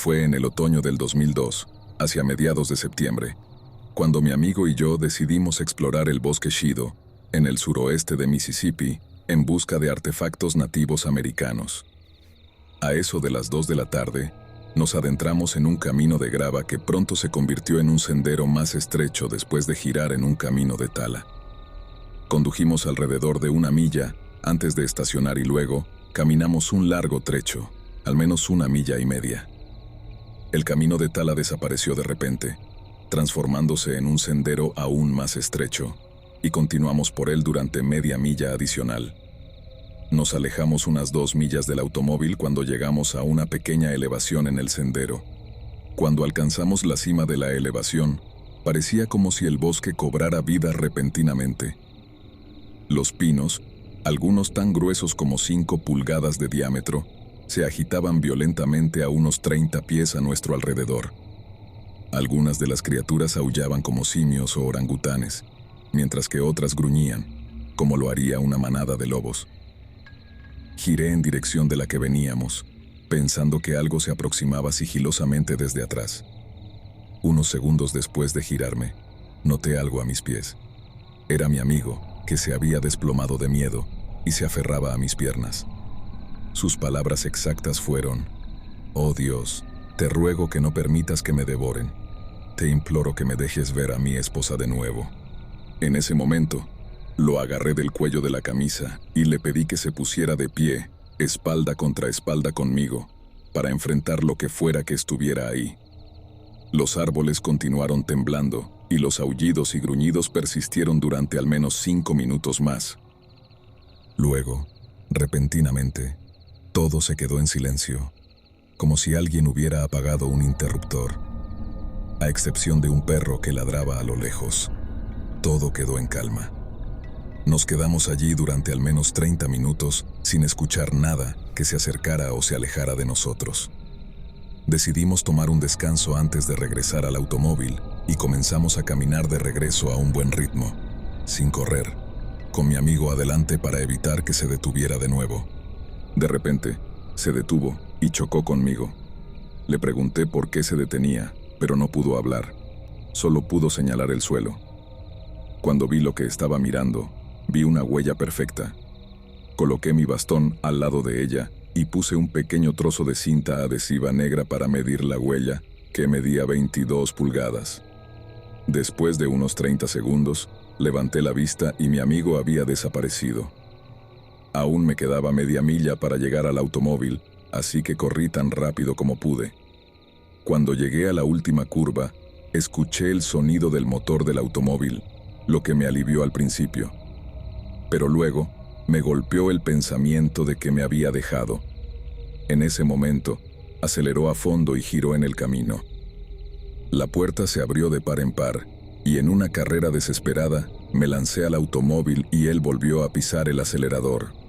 Fue en el otoño del 2002, hacia mediados de septiembre, cuando mi amigo y yo decidimos explorar el bosque Shido, en el suroeste de Mississippi, en busca de artefactos nativos americanos. A eso de las 2 de la tarde, nos adentramos en un camino de grava que pronto se convirtió en un sendero más estrecho después de girar en un camino de tala. Condujimos alrededor de 1 milla antes de estacionar y luego caminamos un largo trecho, al menos 1,5 millas. El camino de tala desapareció de repente, transformándose en un sendero aún más estrecho, y continuamos por él durante media milla adicional. Nos alejamos unas 2 millas del automóvil cuando llegamos a una pequeña elevación en el sendero. Cuando alcanzamos la cima de la elevación, parecía como si el bosque cobrara vida repentinamente. Los pinos, algunos tan gruesos como 5 pulgadas de diámetro, se agitaban violentamente a unos 30 pies a nuestro alrededor. Algunas de las criaturas aullaban como simios o orangutanes, mientras que otras gruñían, como lo haría una manada de lobos. Giré en dirección de la que veníamos, pensando que algo se aproximaba sigilosamente desde atrás. Unos segundos después de girarme, noté algo a mis pies. Era mi amigo, que se había desplomado de miedo y se aferraba a mis piernas. Sus palabras exactas fueron: «Oh Dios, te ruego que no permitas que me devoren. Te imploro que me dejes ver a mi esposa de nuevo». En ese momento, lo agarré del cuello de la camisa y le pedí que se pusiera de pie, espalda contra espalda conmigo, para enfrentar lo que fuera que estuviera ahí. Los árboles continuaron temblando y los aullidos y gruñidos persistieron durante al menos 5 minutos más. Luego, repentinamente, todo se quedó en silencio, como si alguien hubiera apagado un interruptor. A excepción de un perro que ladraba a lo lejos, todo quedó en calma. Nos quedamos allí durante al menos 30 minutos sin escuchar nada que se acercara o se alejara de nosotros. Decidimos tomar un descanso antes de regresar al automóvil y comenzamos a caminar de regreso a un buen ritmo, sin correr, con mi amigo adelante para evitar que se detuviera de nuevo. De repente, se detuvo y chocó conmigo. Le pregunté por qué se detenía, pero no pudo hablar. Solo pudo señalar el suelo. Cuando vi lo que estaba mirando, vi una huella perfecta. Coloqué mi bastón al lado de ella y puse un pequeño trozo de cinta adhesiva negra para medir la huella, que medía 22 pulgadas. Después de unos 30 segundos, levanté la vista y mi amigo había desaparecido. Aún me quedaba media milla para llegar al automóvil, así que corrí tan rápido como pude. Cuando llegué a la última curva, escuché el sonido del motor del automóvil, lo que me alivió al principio. Pero luego, me golpeó el pensamiento de que me había dejado. En ese momento, aceleró a fondo y giró en el camino. La puerta se abrió de par en par, y en una carrera desesperada, me lancé al automóvil y él volvió a pisar el acelerador.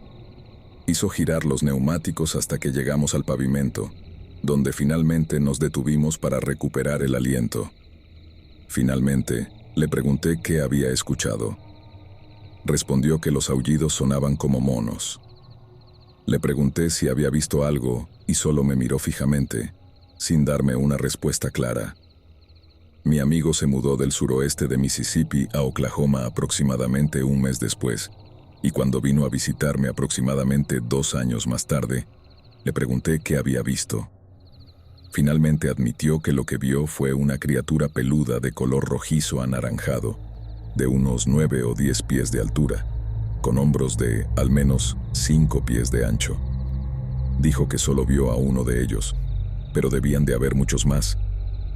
Hizo girar los neumáticos hasta que llegamos al pavimento, donde finalmente nos detuvimos para recuperar el aliento. Finalmente, le pregunté qué había escuchado. Respondió que los aullidos sonaban como monos. Le pregunté si había visto algo y solo me miró fijamente, sin darme una respuesta clara. Mi amigo se mudó del suroeste de Mississippi a Oklahoma aproximadamente un mes después, y cuando vino a visitarme aproximadamente 2 años más tarde, le pregunté qué había visto. Finalmente admitió que lo que vio fue una criatura peluda de color rojizo anaranjado, de unos 9 o 10 pies de altura, con hombros de al menos 5 pies de ancho. Dijo que solo vio a uno de ellos, pero debían de haber muchos más,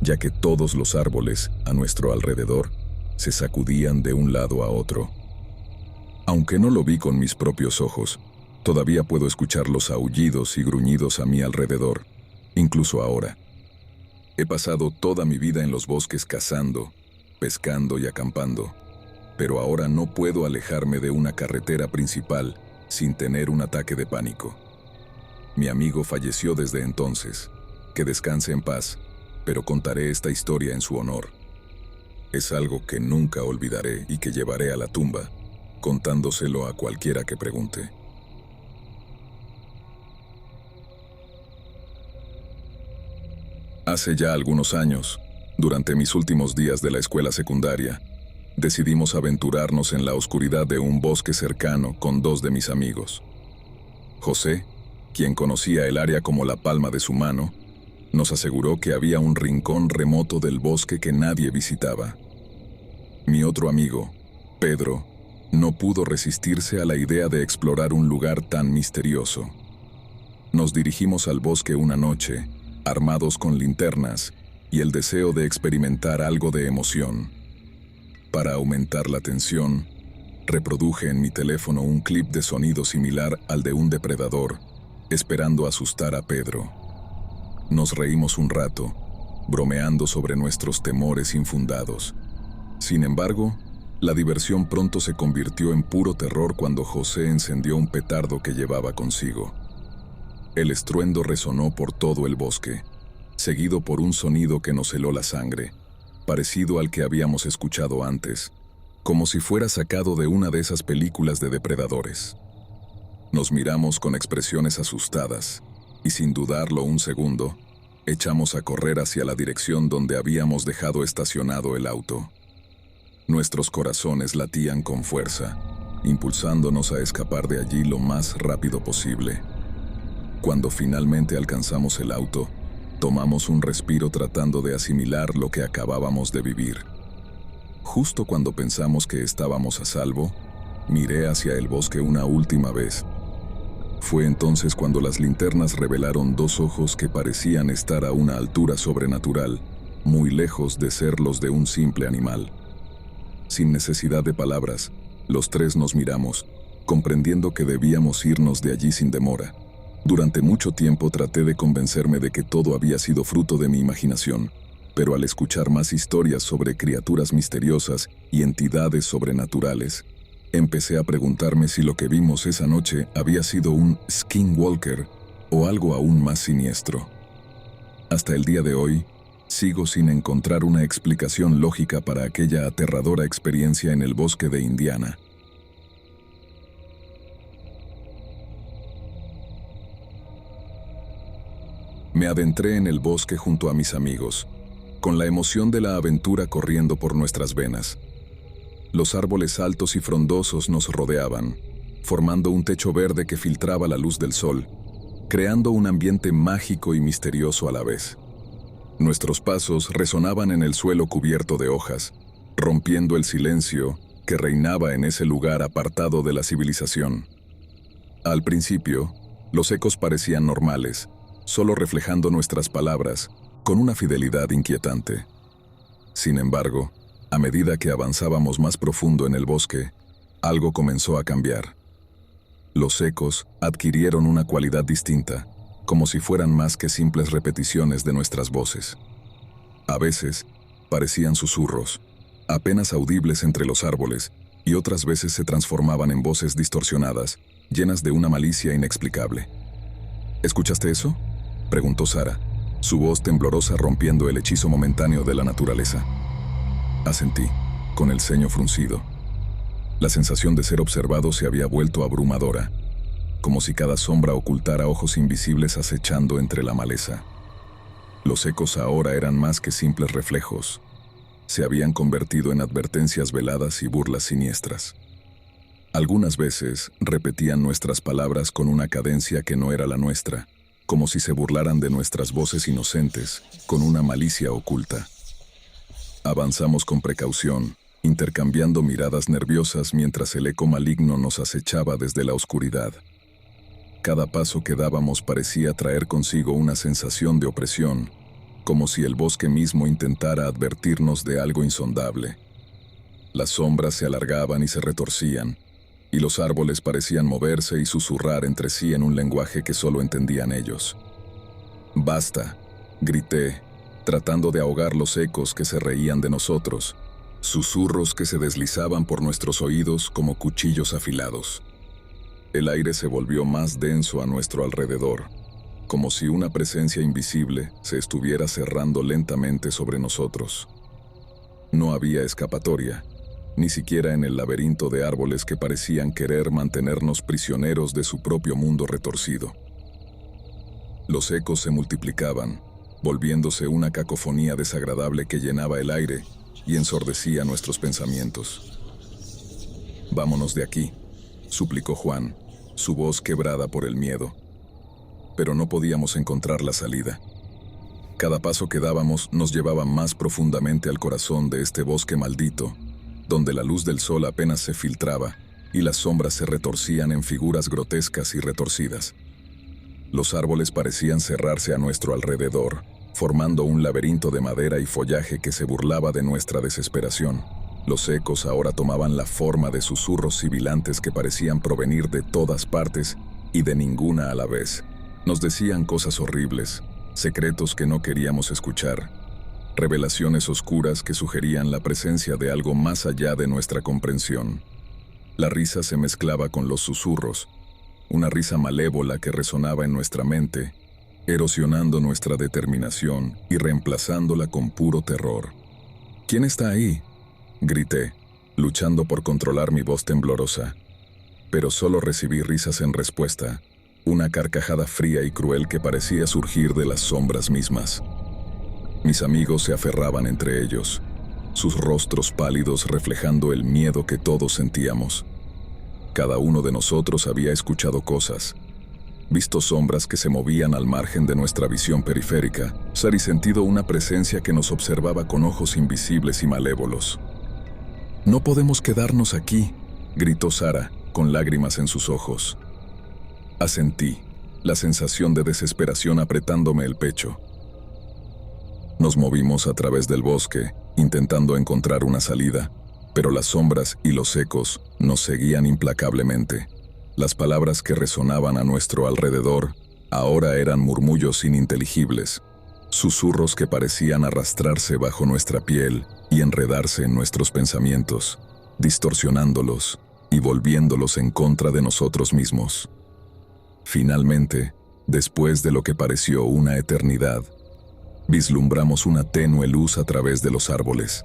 ya que todos los árboles a nuestro alrededor se sacudían de un lado a otro. Aunque no lo vi con mis propios ojos, todavía puedo escuchar los aullidos y gruñidos a mi alrededor, incluso ahora. He pasado toda mi vida en los bosques cazando, pescando y acampando, pero ahora no puedo alejarme de una carretera principal sin tener un ataque de pánico. Mi amigo falleció desde entonces. Que descanse en paz, pero contaré esta historia en su honor. Es algo que nunca olvidaré y que llevaré a la tumba, contándoselo a cualquiera que pregunte. Hace ya algunos años, durante mis últimos días de la escuela secundaria, decidimos aventurarnos en la oscuridad de un bosque cercano con dos de mis amigos. José, quien conocía el área como la palma de su mano, nos aseguró que había un rincón remoto del bosque que nadie visitaba. Mi otro amigo, Pedro, no pudo resistirse a la idea de explorar un lugar tan misterioso. Nos dirigimos al bosque una noche, armados con linternas y el deseo de experimentar algo de emoción. Para aumentar la tensión, reproduje en mi teléfono un clip de sonido similar al de un depredador, esperando asustar a Pedro. Nos reímos un rato, bromeando sobre nuestros temores infundados. Sin embargo, la diversión pronto se convirtió en puro terror cuando José encendió un petardo que llevaba consigo. El estruendo resonó por todo el bosque, seguido por un sonido que nos heló la sangre, parecido al que habíamos escuchado antes, como si fuera sacado de una de esas películas de depredadores. Nos miramos con expresiones asustadas, y sin dudarlo un segundo, echamos a correr hacia la dirección donde habíamos dejado estacionado el auto. Nuestros corazones latían con fuerza, impulsándonos a escapar de allí lo más rápido posible. Cuando finalmente alcanzamos el auto, tomamos un respiro tratando de asimilar lo que acabábamos de vivir. Justo cuando pensamos que estábamos a salvo, miré hacia el bosque una última vez. Fue entonces cuando las linternas revelaron dos ojos que parecían estar a una altura sobrenatural, muy lejos de ser los de un simple animal. Sin necesidad de palabras, los tres nos miramos, comprendiendo que debíamos irnos de allí sin demora. Durante mucho tiempo traté de convencerme de que todo había sido fruto de mi imaginación, pero al escuchar más historias sobre criaturas misteriosas y entidades sobrenaturales, empecé a preguntarme si lo que vimos esa noche había sido un skinwalker o algo aún más siniestro. Hasta el día de hoy, sigo sin encontrar una explicación lógica para aquella aterradora experiencia en el bosque de Indiana. Me adentré en el bosque junto a mis amigos, con la emoción de la aventura corriendo por nuestras venas. Los árboles altos y frondosos nos rodeaban, formando un techo verde que filtraba la luz del sol, creando un ambiente mágico y misterioso a la vez. Nuestros pasos resonaban en el suelo cubierto de hojas, rompiendo el silencio que reinaba en ese lugar apartado de la civilización. Al principio, los ecos parecían normales, solo reflejando nuestras palabras, con una fidelidad inquietante. Sin embargo, a medida que avanzábamos más profundo en el bosque, algo comenzó a cambiar. Los ecos adquirieron una cualidad distinta, como si fueran más que simples repeticiones de nuestras voces. A veces, parecían susurros, apenas audibles entre los árboles, y otras veces se transformaban en voces distorsionadas, llenas de una malicia inexplicable. ¿Escuchaste eso?, preguntó Sara, su voz temblorosa rompiendo el hechizo momentáneo de la naturaleza. Asentí, con el ceño fruncido. La sensación de ser observado se había vuelto abrumadora, como si cada sombra ocultara ojos invisibles acechando entre la maleza. Los ecos ahora eran más que simples reflejos. Se habían convertido en advertencias veladas y burlas siniestras. Algunas veces repetían nuestras palabras con una cadencia que no era la nuestra, como si se burlaran de nuestras voces inocentes, con una malicia oculta. Avanzamos con precaución, intercambiando miradas nerviosas mientras el eco maligno nos acechaba desde la oscuridad. Cada paso que dábamos parecía traer consigo una sensación de opresión, como si el bosque mismo intentara advertirnos de algo insondable. Las sombras se alargaban y se retorcían, y los árboles parecían moverse y susurrar entre sí en un lenguaje que solo entendían ellos. «¡Basta!», grité, tratando de ahogar los ecos que se reían de nosotros, susurros que se deslizaban por nuestros oídos como cuchillos afilados. El aire se volvió más denso a nuestro alrededor, como si una presencia invisible se estuviera cerrando lentamente sobre nosotros. No había escapatoria, ni siquiera en el laberinto de árboles que parecían querer mantenernos prisioneros de su propio mundo retorcido. Los ecos se multiplicaban, volviéndose una cacofonía desagradable que llenaba el aire y ensordecía nuestros pensamientos. «Vámonos de aquí», suplicó Juan, su voz quebrada por el miedo. Pero no podíamos encontrar la salida. Cada paso que dábamos nos llevaba más profundamente al corazón de este bosque maldito, donde la luz del sol apenas se filtraba y las sombras se retorcían en figuras grotescas y retorcidas. Los árboles parecían cerrarse a nuestro alrededor, formando un laberinto de madera y follaje que se burlaba de nuestra desesperación. Los ecos ahora tomaban la forma de susurros sibilantes que parecían provenir de todas partes y de ninguna a la vez. Nos decían cosas horribles, secretos que no queríamos escuchar, revelaciones oscuras que sugerían la presencia de algo más allá de nuestra comprensión. La risa se mezclaba con los susurros, una risa malévola que resonaba en nuestra mente, erosionando nuestra determinación y reemplazándola con puro terror. «¿Quién está ahí?», grité, luchando por controlar mi voz temblorosa. Pero solo recibí risas en respuesta, una carcajada fría y cruel que parecía surgir de las sombras mismas. Mis amigos se aferraban entre ellos, sus rostros pálidos reflejando el miedo que todos sentíamos. Cada uno de nosotros había escuchado cosas, visto sombras que se movían al margen de nuestra visión periférica, y sentido una presencia que nos observaba con ojos invisibles y malévolos. «No podemos quedarnos aquí», gritó Sara, con lágrimas en sus ojos. Asentí, la sensación de desesperación apretándome el pecho. Nos movimos a través del bosque, intentando encontrar una salida, pero las sombras y los ecos nos seguían implacablemente. Las palabras que resonaban a nuestro alrededor ahora eran murmullos ininteligibles, susurros que parecían arrastrarse bajo nuestra piel y enredarse en nuestros pensamientos, distorsionándolos y volviéndolos en contra de nosotros mismos. Finalmente, después de lo que pareció una eternidad, vislumbramos una tenue luz a través de los árboles.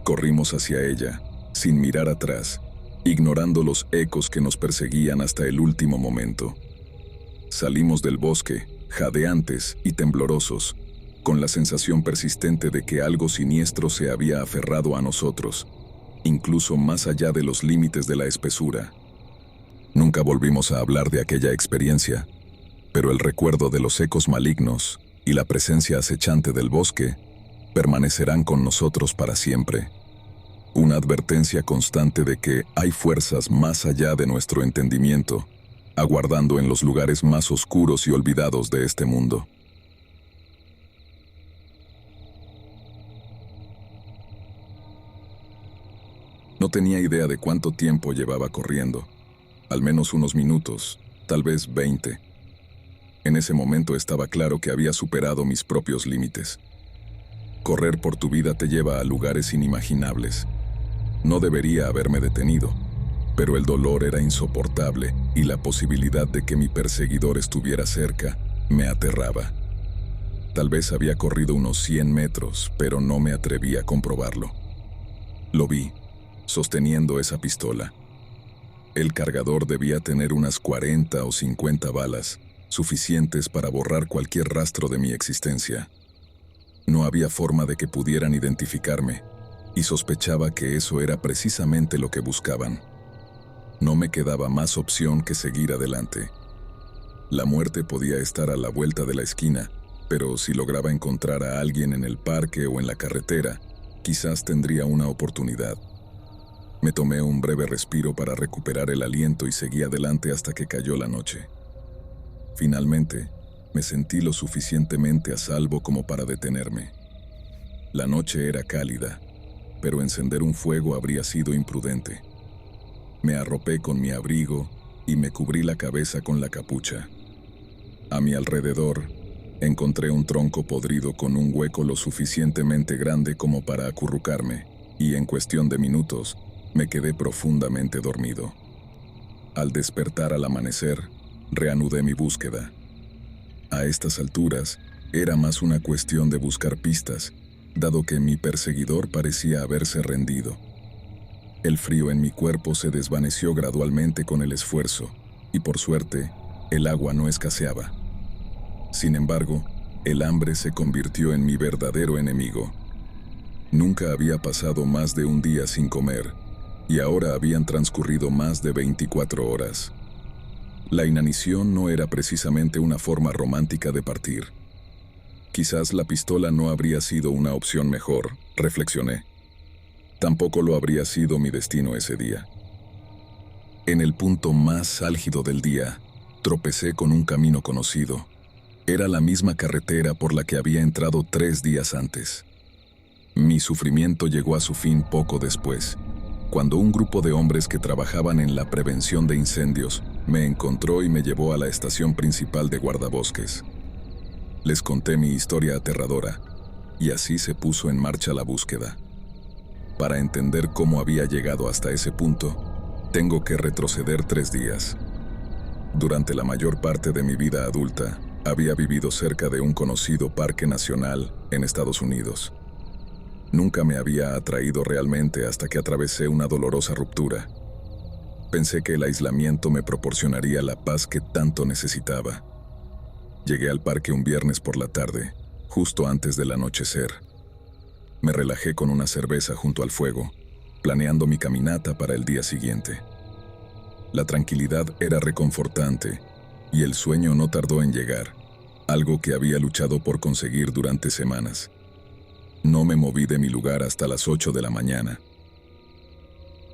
Corrimos hacia ella, sin mirar atrás, ignorando los ecos que nos perseguían hasta el último momento. Salimos del bosque, jadeantes y temblorosos, con la sensación persistente de que algo siniestro se había aferrado a nosotros, incluso más allá de los límites de la espesura. Nunca volvimos a hablar de aquella experiencia, pero el recuerdo de los ecos malignos y la presencia acechante del bosque permanecerán con nosotros para siempre. Una advertencia constante de que hay fuerzas más allá de nuestro entendimiento, aguardando en los lugares más oscuros y olvidados de este mundo. No tenía idea de cuánto tiempo llevaba corriendo. Al menos unos minutos, tal vez 20. En ese momento estaba claro que había superado mis propios límites. Correr por tu vida te lleva a lugares inimaginables. No debería haberme detenido, pero el dolor era insoportable y la posibilidad de que mi perseguidor estuviera cerca me aterraba. Tal vez había corrido unos 100 metros, pero no me atreví a comprobarlo. Lo vi, sosteniendo esa pistola. El cargador debía tener unas 40 o 50 balas, suficientes para borrar cualquier rastro de mi existencia. No había forma de que pudieran identificarme, y sospechaba que eso era precisamente lo que buscaban. No me quedaba más opción que seguir adelante. La muerte podía estar a la vuelta de la esquina, pero si lograba encontrar a alguien en el parque o en la carretera, quizás tendría una oportunidad. Me tomé un breve respiro para recuperar el aliento y seguí adelante hasta que cayó la noche. Finalmente, me sentí lo suficientemente a salvo como para detenerme. La noche era cálida, pero encender un fuego habría sido imprudente. Me arropé con mi abrigo y me cubrí la cabeza con la capucha. A mi alrededor, encontré un tronco podrido con un hueco lo suficientemente grande como para acurrucarme, y en cuestión de minutos, me quedé profundamente dormido. Al despertar al amanecer, reanudé mi búsqueda. A estas alturas, era más una cuestión de buscar pistas, dado que mi perseguidor parecía haberse rendido. El frío en mi cuerpo se desvaneció gradualmente con el esfuerzo, y por suerte, el agua no escaseaba. Sin embargo, El hambre se convirtió en mi verdadero enemigo. Nunca había pasado más de un día sin comer, y ahora habían transcurrido más de 24 horas. La inanición no era precisamente una forma romántica de partir. Quizás la pistola no habría sido una opción mejor, reflexioné. Tampoco lo habría sido mi destino ese día. En el punto más álgido del día, tropecé con un camino conocido. Era la misma carretera por la que había entrado 3 días antes. Mi sufrimiento llegó a su fin poco después, cuando un grupo de hombres que trabajaban en la prevención de incendios me encontró y me llevó a la estación principal de guardabosques. Les conté mi historia aterradora, y así se puso en marcha la búsqueda. Para entender cómo había llegado hasta ese punto, tengo que retroceder 3 días. Durante la mayor parte de mi vida adulta, había vivido cerca de un conocido parque nacional en Estados Unidos. Nunca me había atraído realmente hasta que atravesé una dolorosa ruptura. Pensé que el aislamiento me proporcionaría la paz que tanto necesitaba. Llegué al parque un viernes por la tarde, justo antes del anochecer. Me relajé con una cerveza junto al fuego, planeando mi caminata para el día siguiente. La tranquilidad era reconfortante, y el sueño no tardó en llegar, algo que había luchado por conseguir durante semanas. No me moví de mi lugar hasta las 8 de la mañana.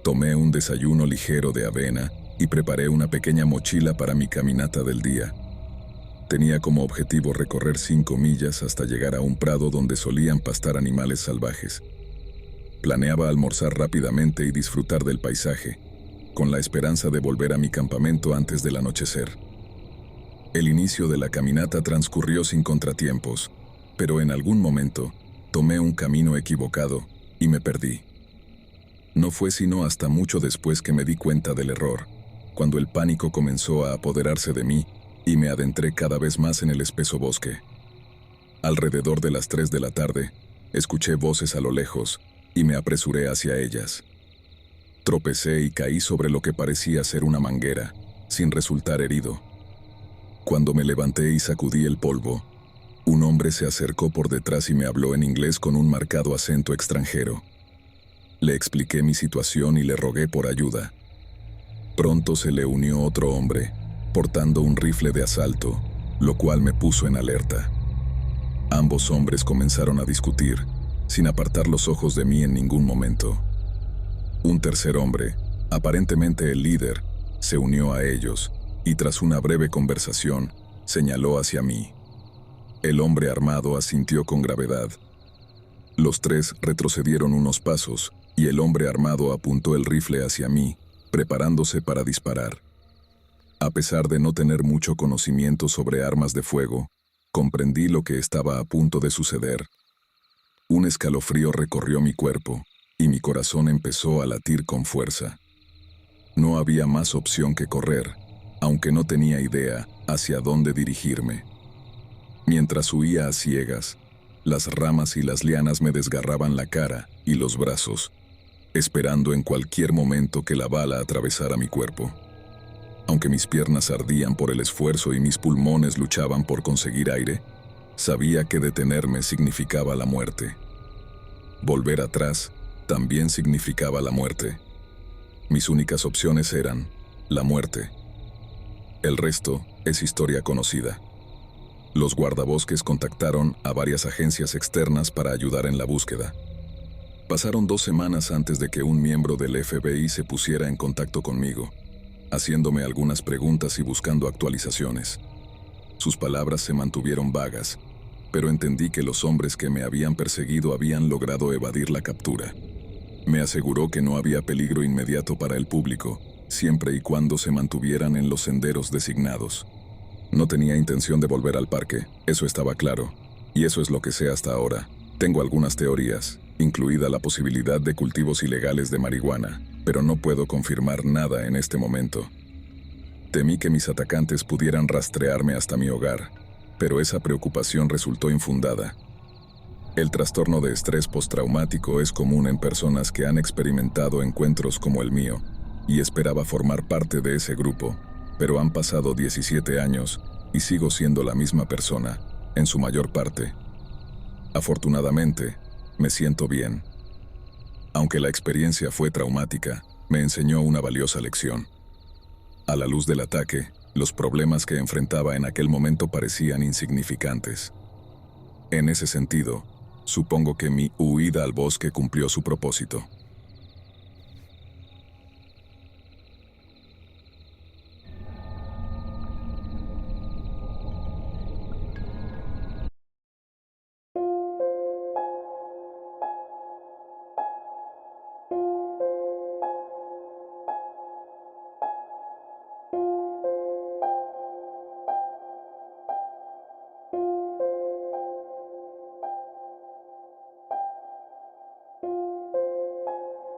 Tomé un desayuno ligero de avena y preparé una pequeña mochila para mi caminata del día. Tenía como objetivo recorrer 5 millas hasta llegar a un prado donde solían pastar animales salvajes. Planeaba almorzar rápidamente y disfrutar del paisaje, con la esperanza de volver a mi campamento antes del anochecer. El inicio de la caminata transcurrió sin contratiempos, pero en algún momento tomé un camino equivocado y me perdí. No fue sino hasta mucho después que me di cuenta del error, cuando el pánico comenzó a apoderarse de mí y me adentré cada vez más en el espeso bosque. Alrededor de las 3 de la tarde, escuché voces a lo lejos y me apresuré hacia ellas. Tropecé y caí sobre lo que parecía ser una manguera, sin resultar herido. Cuando me levanté y sacudí el polvo, un hombre se acercó por detrás y me habló en inglés con un marcado acento extranjero. Le expliqué mi situación y le rogué por ayuda. Pronto se le unió otro hombre, portando un rifle de asalto, lo cual me puso en alerta. Ambos hombres comenzaron a discutir, sin apartar los ojos de mí en ningún momento. Un tercer hombre, aparentemente el líder, se unió a ellos y tras una breve conversación, señaló hacia mí. El hombre armado asintió con gravedad. Los 3 retrocedieron unos pasos y el hombre armado apuntó el rifle hacia mí, preparándose para disparar. A pesar de no tener mucho conocimiento sobre armas de fuego, comprendí lo que estaba a punto de suceder. Un escalofrío recorrió mi cuerpo y mi corazón empezó a latir con fuerza. No había más opción que correr, aunque no tenía idea hacia dónde dirigirme. Mientras huía a ciegas, las ramas y las lianas me desgarraban la cara y los brazos, esperando en cualquier momento que la bala atravesara mi cuerpo. Aunque mis piernas ardían por el esfuerzo y mis pulmones luchaban por conseguir aire, sabía que detenerme significaba la muerte. Volver atrás también significaba la muerte. Mis únicas opciones eran la muerte. El resto es historia conocida. Los guardabosques contactaron a varias agencias externas para ayudar en la búsqueda. Pasaron 2 semanas antes de que un miembro del FBI se pusiera en contacto conmigo, haciéndome algunas preguntas y buscando actualizaciones. Sus palabras se mantuvieron vagas, pero entendí que los hombres que me habían perseguido habían logrado evadir la captura. Me aseguró que no había peligro inmediato para el público, siempre y cuando se mantuvieran en los senderos designados. No tenía intención de volver al parque, eso estaba claro, y eso es lo que sé hasta ahora. Tengo algunas teorías, incluida la posibilidad de cultivos ilegales de marihuana, pero no puedo confirmar nada en este momento. Temí que mis atacantes pudieran rastrearme hasta mi hogar, pero esa preocupación resultó infundada. El trastorno de estrés postraumático es común en personas que han experimentado encuentros como el mío, y esperaba formar parte de ese grupo, pero han pasado 17 años y sigo siendo la misma persona, en su mayor parte. Afortunadamente, me siento bien. Aunque la experiencia fue traumática, me enseñó una valiosa lección. A la luz del ataque, los problemas que enfrentaba en aquel momento parecían insignificantes. En ese sentido, supongo que mi huida al bosque cumplió su propósito.